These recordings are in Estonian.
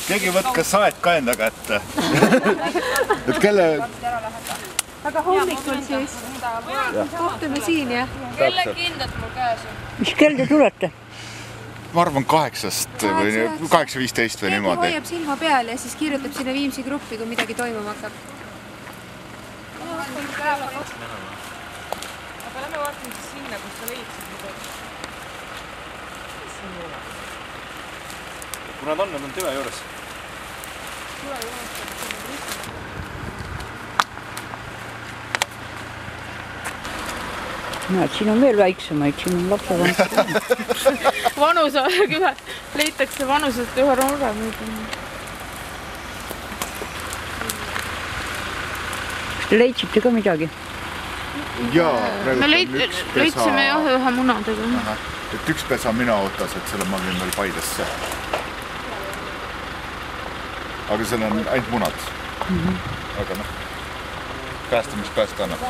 keegi võtke saed ka enda kätte. Et kelle... Aga hommikul siis kohtume siin, jah? Kelle kindad mul käes on? Mis kell te tulete? Ma arvan 8-st või 8:15 või niimoodi. Keegi hoiab silma peal ja siis kirjutab sinna Viimsi gruppi, kui midagi toimuma hakkab. Aga lähme vaatame siis sinna, kus sa leidsid midagi. Kui nad on tüve juures. Näed, siin on veel väiksemaid, siin on lapsevanemad. Vanuse ühe, leitakse vanuselt ühe nooremad. Kas te leidsite ka midagi? Jaa, me leidsime jah ühe munadega. Et üks pesa mina ootas, et selle ma võin veel Paidesse. Aga seal on ainult munad. Aga noh, päästa, mis päästa annab.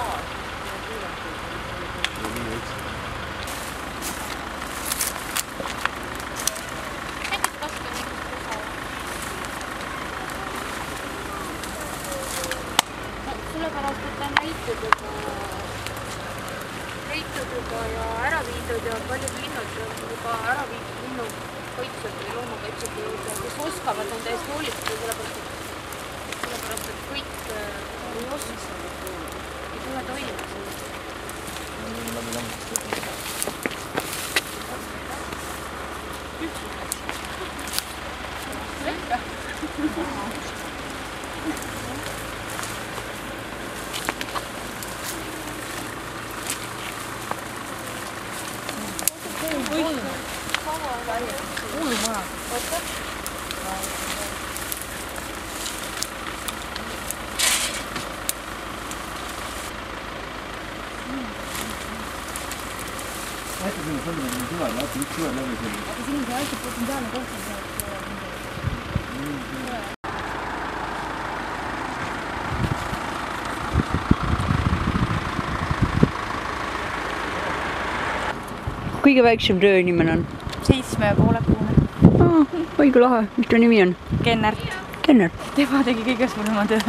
Sellepärast, et ta on leitud juba ja ära viidud ja paljud linnud on juba ära viidud linnukaitsjad või loomakaitsjad, kes oskavad, on täiesti hoolitada, sellepärast, et kõik ei oska, ei tule toime. Kuulumaja. Oota. Äkki sinna sõlmine on süvele, äkki üks süve läbi selline. Aga siin on see aitab potentsiaalne koht on sealt. Kõige väiksem tööinimene on? 7,5-kuune. Õige lahe. Mis ta nimi on? Kennert. Kennert. Tema tegi kõige suurema töö.